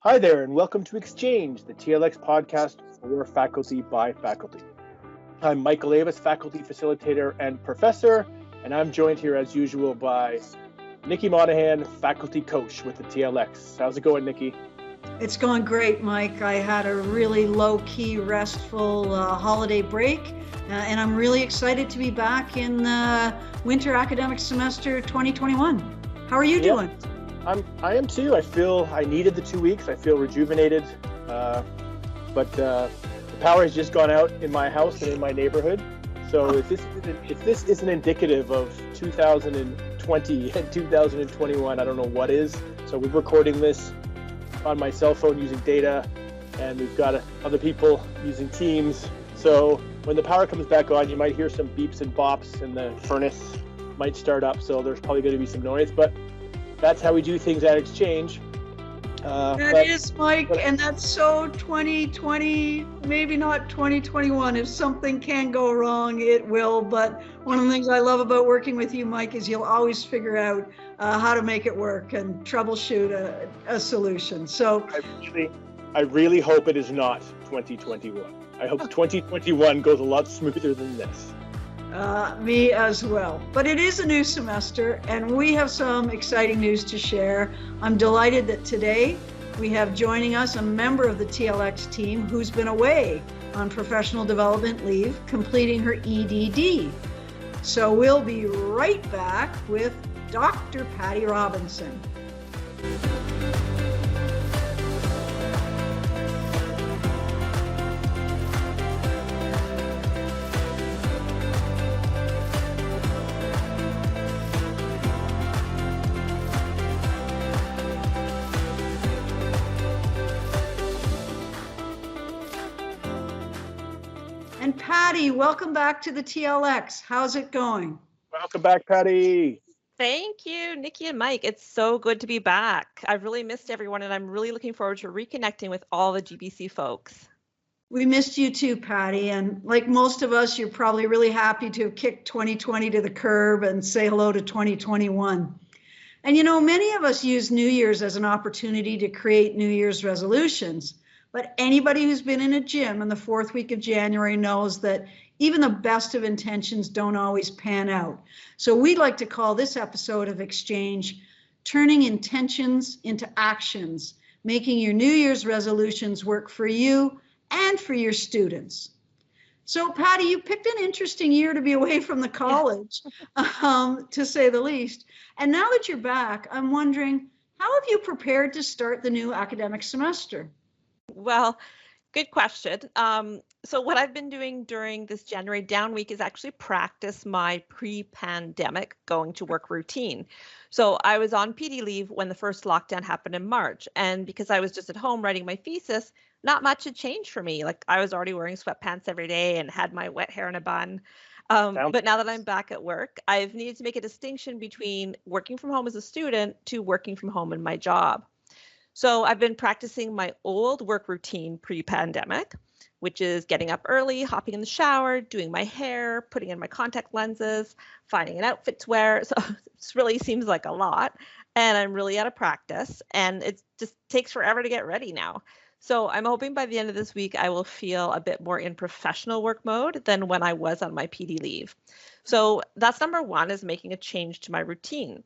Hi there, and welcome to XChange, the TLX podcast for faculty by faculty. I'm Michael Avis, faculty facilitator and professor, and I'm joined here as usual by Nicki Monahan, faculty coach with the TLX. How's it going, Nicki? It's going great, Mike. I had a really low-key, restful holiday break, and I'm really excited to be back in the winter academic semester 2021. How are you doing? I am too. I feel I needed the 2 weeks. I feel rejuvenated, but the power has just gone out in my house and in my neighborhood. So if this isn't indicative of 2020 and 2021, I don't know what is. So we're recording this on my cell phone using data, and we've got other people using Teams. So when the power comes back on, you might hear some beeps and bops, and the furnace might start up. So there's probably going to be some noise, but that's how we do things at XChange. That is, Mike, and that's so 2020, maybe not 2021. If something can go wrong, it will. But one of the things I love about working with you, Mike, is you'll always figure out how to make it work and troubleshoot a solution. So I really hope it is not 2021. I hope 2021 goes a lot smoother than this. Me as well. But it is a new semester, and we have some exciting news to share. I'm delighted that today we have joining us a member of the TLX team who's been away on professional development leave, completing her EDD. So we'll be right back with Dr. Patty Robinson. And Patty, welcome back to the TLX. How's it going? Welcome back, Patty. Thank you, Nicki and Mike. It's so good to be back. I've really missed everyone, and I'm really looking forward to reconnecting with all the GBC folks. We missed you too, Patty. And like most of us, you're probably really happy to have kicked 2020 to the curb and say hello to 2021. And you know, many of us use New Year's as an opportunity to create New Year's resolutions. But anybody who's been in a gym in the fourth week of January knows that even the best of intentions don't always pan out. So we'd like to call this episode of XChange Turning Intentions into Actions, making your New Year's resolutions work for you and for your students. So Patty, you picked an interesting year to be away from the college, to say the least. And now that you're back, I'm wondering, how have you prepared to start the new academic semester? Well, good question. So what I've been doing during this January down week is actually practice my pre-pandemic going to work routine. So I was on PD leave when the first lockdown happened in March. And because I was just at home writing my thesis, not much had changed for me. Like I was already wearing sweatpants every day and had my wet hair in a bun. But now that I'm back at work, I've needed to make a distinction between working from home as a student to working from home in my job. So I've been practicing my old work routine pre-pandemic, which is getting up early, hopping in the shower, doing my hair, putting in my contact lenses, finding an outfit to wear. So it really seems like a lot, and I'm really out of practice, and it just takes forever to get ready now. So I'm hoping by the end of this week, I will feel a bit more in professional work mode than when I was on my PD leave. So that's number one, is making a change to my routine.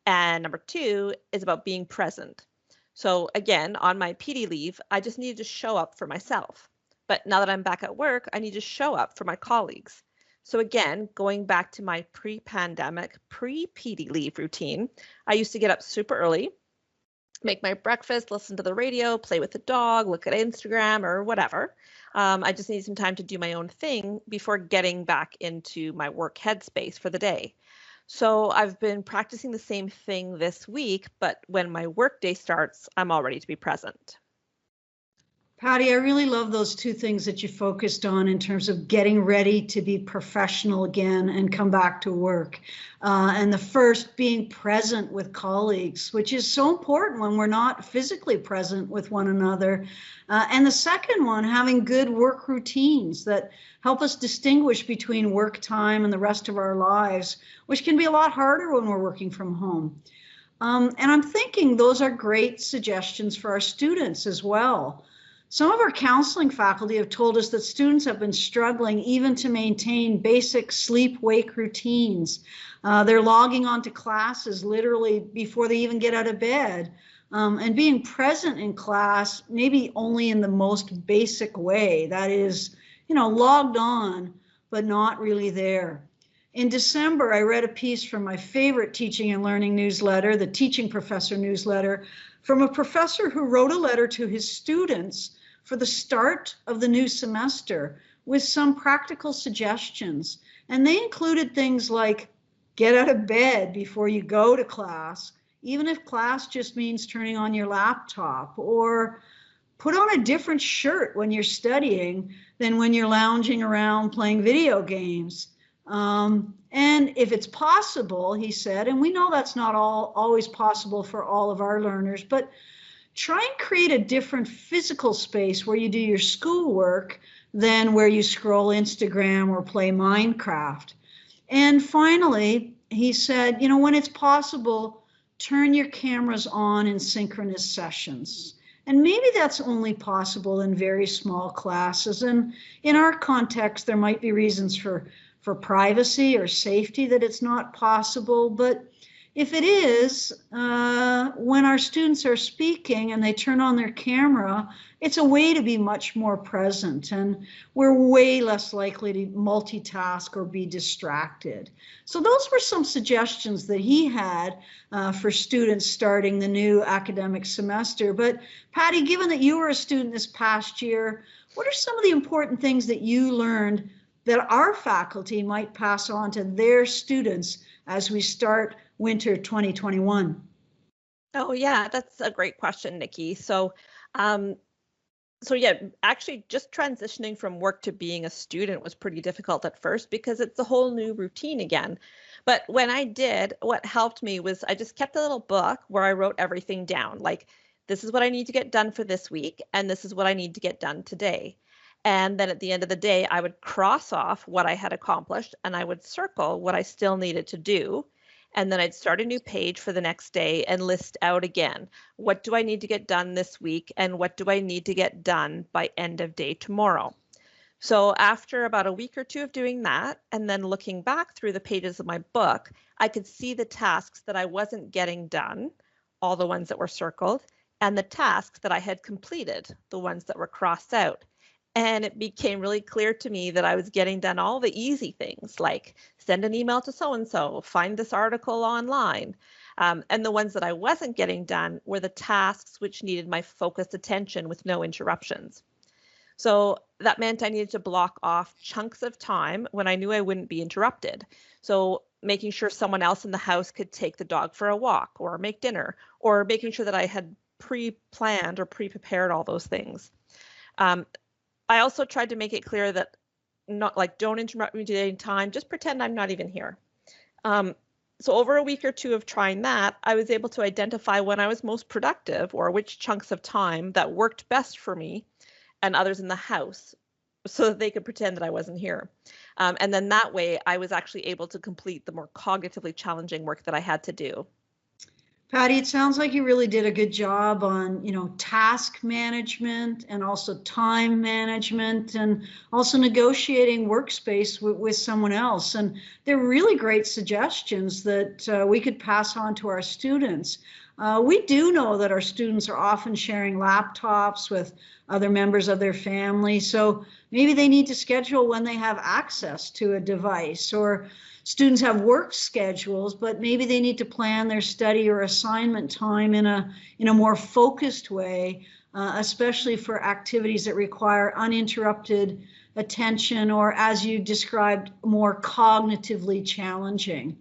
And number two is about being present. So again, on my PD leave, I just needed to show up for myself. But now that I'm back at work, I need to show up for my colleagues. So again, going back to my pre-pandemic, pre-PD leave routine, I used to get up super early, make my breakfast, listen to the radio, play with the dog, look at Instagram or whatever. I just need some time to do my own thing before getting back into my work headspace for the day. So I've been practicing the same thing this week, but when my workday starts, I'm all ready to be present. Patty, I really love those two things that you focused on in terms of getting ready to be professional again and come back to work. And the first, being present with colleagues, which is so important when we're not physically present with one another. And the second one, having good work routines that help us distinguish between work time and the rest of our lives, which can be a lot harder when we're working from home. And I'm thinking those are great suggestions for our students as well. Some of our counseling faculty have told us that students have been struggling even to maintain basic sleep-wake routines. They're logging on to classes literally before they even get out of bed, and being present in class, maybe only in the most basic way. That is, logged on, but not really there. In December, I read a piece from my favorite teaching and learning newsletter, the Teaching Professor newsletter, from a professor who wrote a letter to his students for the start of the new semester with some practical suggestions. And they included things like get out of bed before you go to class, even if class just means turning on your laptop, or put on a different shirt when you're studying than when you're lounging around playing video games. And if it's possible, he said, and we know that's not always possible for all of our learners, but try and create a different physical space where you do your schoolwork than where you scroll Instagram or play Minecraft. And finally, he said, when it's possible, turn your cameras on in synchronous sessions. And maybe that's only possible in very small classes. And in our context, there might be reasons for privacy or safety that it's not possible. But if it is, when our students are speaking and they turn on their camera, it's a way to be much more present, and we're way less likely to multitask or be distracted. So those were some suggestions that he had for students starting the new academic semester. But Patty, given that you were a student this past year, what are some of the important things that you learned that our faculty might pass on to their students as we start winter 2021? Oh yeah, that's a great question, Nikki. So yeah, actually just transitioning from work to being a student was pretty difficult at first because it's a whole new routine again. But when I did, what helped me was I just kept a little book where I wrote everything down. Like, this is what I need to get done for this week, and this is what I need to get done today. And then at the end of the day, I would cross off what I had accomplished and I would circle what I still needed to do. And then I'd start a new page for the next day and list out again, what do I need to get done this week and what do I need to get done by end of day tomorrow? So after about a week or two of doing that, and then looking back through the pages of my book, I could see the tasks that I wasn't getting done, all the ones that were circled, and the tasks that I had completed, the ones that were crossed out. And it became really clear to me that I was getting done all the easy things, like send an email to so-and-so, find this article online. And the ones that I wasn't getting done were the tasks which needed my focused attention with no interruptions. So that meant I needed to block off chunks of time when I knew I wouldn't be interrupted. So making sure someone else in the house could take the dog for a walk or make dinner, or making sure that I had pre-planned or pre-prepared all those things. I also tried to make it clear that don't interrupt me at any time, just pretend I'm not even here. So over a week or two of trying that, I was able to identify when I was most productive or which chunks of time that worked best for me and others in the house so that they could pretend that I wasn't here. And then that way I was actually able to complete the more cognitively challenging work that I had to do. Patty, it sounds like you really did a good job on, task management and also time management and also negotiating workspace with someone else. And they're really great suggestions that we could pass on to our students. We do know that our students are often sharing laptops with other members of their family. So maybe they need to schedule when they have access to a device, or students have work schedules, but maybe they need to plan their study or assignment time in a more focused way, especially for activities that require uninterrupted attention, or as you described, more cognitively challenging.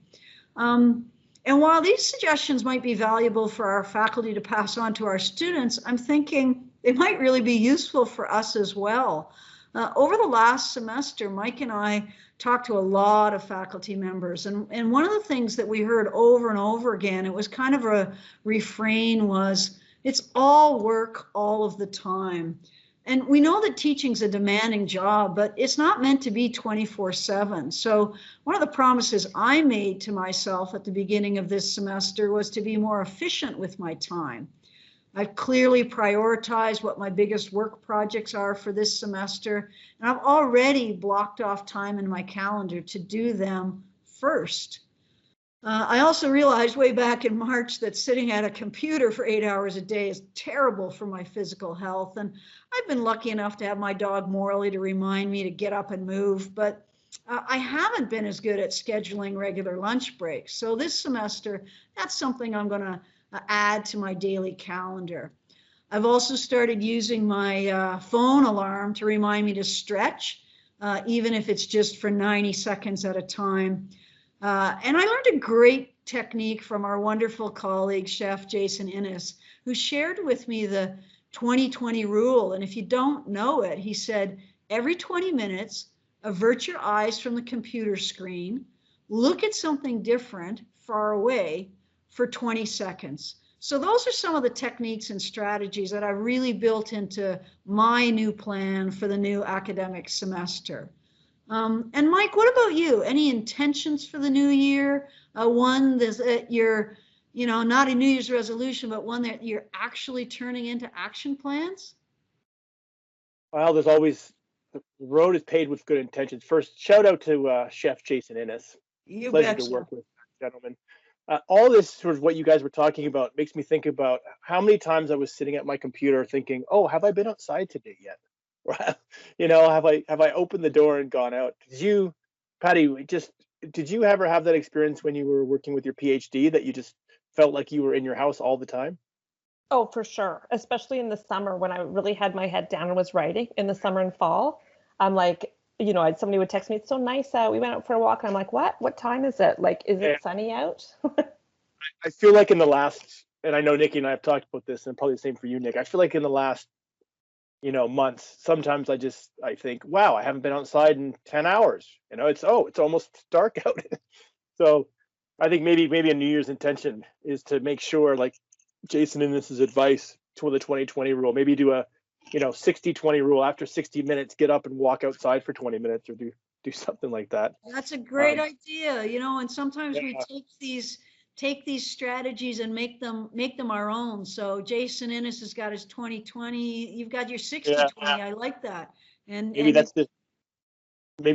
And while these suggestions might be valuable for our faculty to pass on to our students, I'm thinking they might really be useful for us as well. Over the last semester, Mike and I talked to a lot of faculty members, and one of the things that we heard over and over again, it was kind of a refrain, was it's all work all of the time. And we know that teaching's a demanding job, but it's not meant to be 24/7. So one of the promises I made to myself at the beginning of this semester was to be more efficient with my time. I've clearly prioritized what my biggest work projects are for this semester, and I've already blocked off time in my calendar to do them first. I also realized way back in March that sitting at a computer for 8 hours a day is terrible for my physical health. And I've been lucky enough to have my dog Morley to remind me to get up and move, but I haven't been as good at scheduling regular lunch breaks. So this semester, that's something I'm going to add to my daily calendar. I've also started using my phone alarm to remind me to stretch, even if it's just for 90 seconds at a time. And I learned a great technique from our wonderful colleague, Chef Jason Innes, who shared with me the 20/20 rule. And if you don't know it, he said, every 20 minutes, avert your eyes from the computer screen, look at something different far away for 20 seconds. So those are some of the techniques and strategies that I really built into my new plan for the new academic semester. And Mike, what about you? Any intentions for the new year? One that you're, not a New Year's resolution, but one that you're actually turning into action plans? Well, there's always, the road is paved with good intentions. First, shout out to Chef Jason Innes. You Pleasure betcha. to work with, gentlemen. All this sort of what you guys were talking about makes me think about how many times I was sitting at my computer thinking, "Oh, have I been outside today yet?" Or, have I opened the door and gone out? Did you, Patty? Did you ever have that experience when you were working with your PhD that you just felt like you were in your house all the time? Oh, for sure. Especially in the summer when I really had my head down and was writing in the summer and fall. I'm like, somebody would text me, it's so nice out. We went out for a walk. And I'm like, what? What time is it? Like, is it sunny out? I feel like in the last, and I know Nikki and I have talked about this, and probably the same for you, Nick. I feel like in the last, months, sometimes I think, wow, I haven't been outside in 10 hours. It's almost dark out. So I think maybe a New Year's intention is to make sure, like Jason in this is advice to the 20/20 rule, maybe do a 60/20 rule. After 60 minutes, get up and walk outside for 20 minutes or do something like that. That's a great idea, and sometimes Yeah. we take these strategies and make them our own. So Jason Innes has got his 20/20, you've got your 60/20. Yeah. I like that. And maybe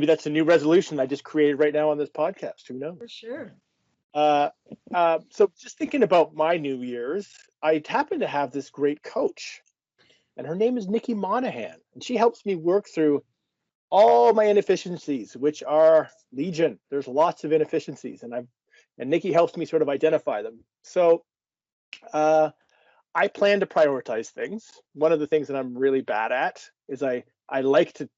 that's a new resolution I just created right now on this podcast. Who knows? For sure. So just thinking about my New Year's, I happen to have this great coach, and her name is Nicki Monahan, and she helps me work through all my inefficiencies, which are legion. There's lots of inefficiencies, and Nicki helps me sort of identify them. So I plan to prioritize things. One of the things that I'm really bad at is I like to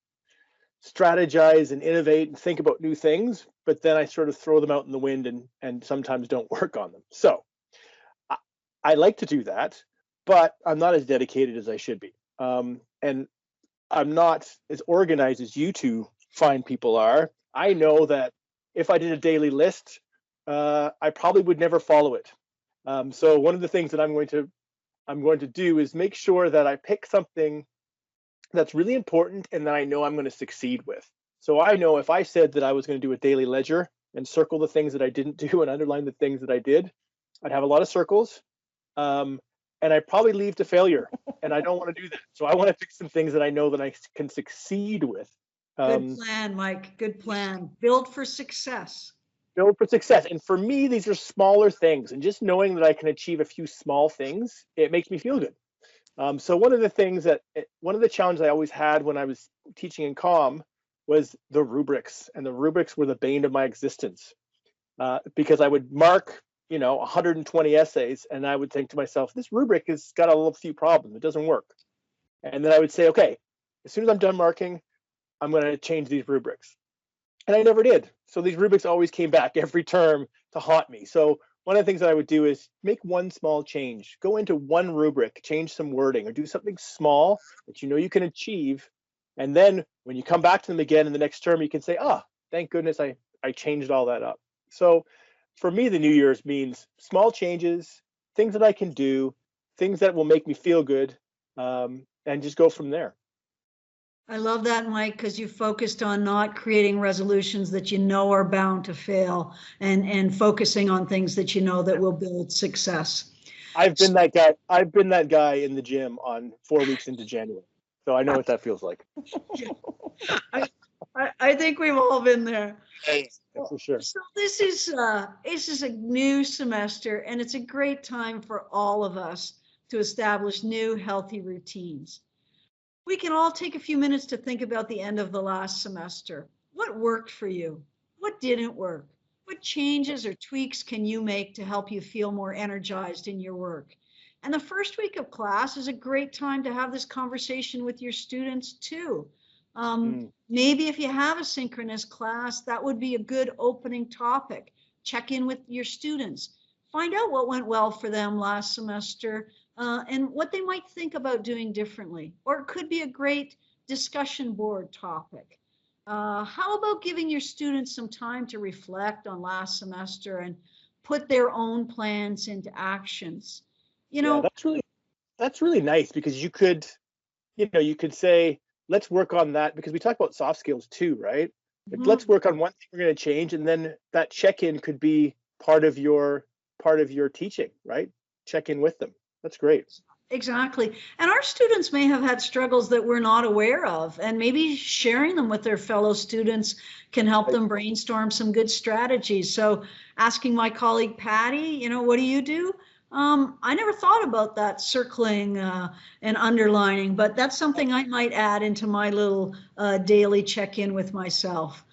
strategize and innovate and think about new things, but then I sort of throw them out in the wind and sometimes don't work on them. So I like to do that, but I'm not as dedicated as I should be. And I'm not as organized as you two fine people are. I know that if I did a daily list, I probably would never follow it. So one of the things that I'm going to do is make sure that I pick something that's really important and that I know I'm going to succeed with. So I know if I said that I was going to do a daily ledger and circle the things that I didn't do and underline the things that I did, I'd have a lot of circles. And I'd probably leave to failure. And I don't want to do that. So I want to pick some things that I know that I can succeed with. Good plan, Mike. Good plan. Build for success. Build for success. And for me, these are smaller things. And just knowing that I can achieve a few small things, it makes me feel good. So one of the challenges I always had when I was teaching in comm was the rubrics, and the rubrics were the bane of my existence, because I would mark, 120 essays, and I would think to myself, this rubric has got a little few problems. It doesn't work. And then I would say, okay, as soon as I'm done marking, I'm going to change these rubrics. And I never did. So these rubrics always came back every term to haunt me. So one of the things that I would do is make one small change, go into one rubric, change some wording, or do something small that you can achieve. And then when you come back to them again in the next term, you can say, thank goodness I changed all that up. So for me, the New Year's means small changes, things that I can do, things that will make me feel good, and just go from there. I love that, Mike, because you focused on not creating resolutions that you know are bound to fail and focusing on things that you know that will build success. I've been that guy. I've been that guy in the gym on 4 weeks into January. So I know what that feels like. I think we've all been there. For sure. So this is a new semester, and it's a great time for all of us to establish new healthy routines. We can all take a few minutes to think about the end of the last semester. What worked for you? What didn't work? What changes or tweaks can you make to help you feel more energized in your work? And the first week of class is a great time to have this conversation with your students too. Maybe if you have a synchronous class, that would be a good opening topic. Check in with your students. Find out what went well for them last semester and what they might think about doing differently. Or it could be a great discussion board topic. How about giving your students some time to reflect on last semester and put their own plans into actions? Yeah, that's really nice, because you could say, let's work on that, because we talk about soft skills too, right? Let's work on one thing we're going to change, and then that check-in could be part of your teaching, right? Check in with them. That's great. Exactly. And our students may have had struggles that we're not aware of, and maybe sharing them with their fellow students can help them brainstorm some good strategies. So asking my colleague Patty, what do you do? I never thought about that, circling and underlining, but that's something I might add into my little daily check-in with myself.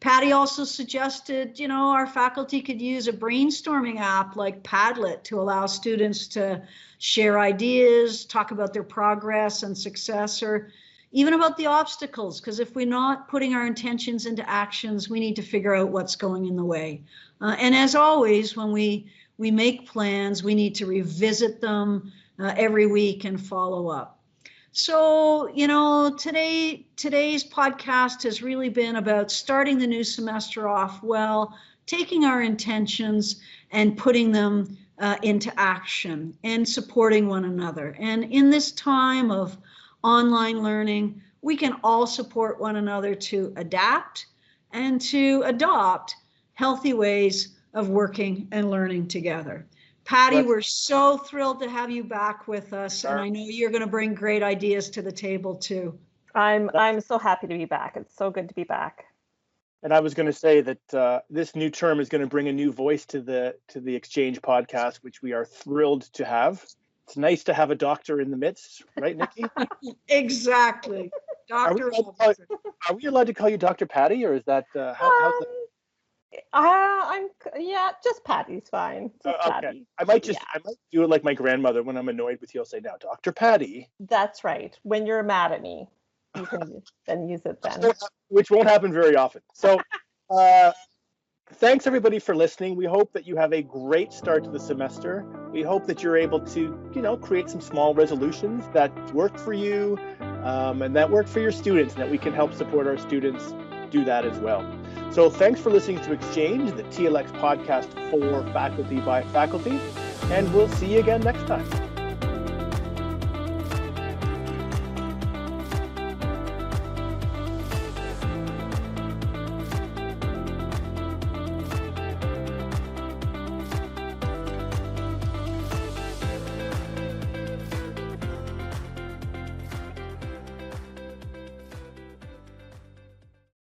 Patty also suggested, our faculty could use a brainstorming app like Padlet to allow students to share ideas, talk about their progress and success, or even about the obstacles, because if we're not putting our intentions into actions, we need to figure out what's going in the way. And as always, when we make plans, we need to revisit them every week and follow up. So, today's podcast has really been about starting the new semester off well, taking our intentions and putting them into action and supporting one another. And in this time of online learning, we can all support one another to adapt and to adopt healthy ways of working and learning together. Patty, we're so thrilled to have you back with us, and I know you're going to bring great ideas to the table too. I'm so happy to be back. It's so good to be back. And I was going to say that this new term is going to bring a new voice to the XChange podcast, which we are thrilled to have. It's nice to have a doctor in the midst, right, Nicki? Exactly, Dr. Are we allowed to call you Dr. Patty, or is that how's that? Just Patty's fine. Just Okay. Patty. I might do it like my grandmother. When I'm annoyed with you, I'll say, now, Dr. Patty. That's right. When you're mad at me, you can then use it then. Which won't happen very often. So thanks everybody for listening. We hope that you have a great start to the semester. We hope that you're able to, create some small resolutions that work for you and that work for your students, and that we can help support our students do that as well. So thanks for listening to XChange, the TLX podcast for faculty by faculty, and we'll see you again next time.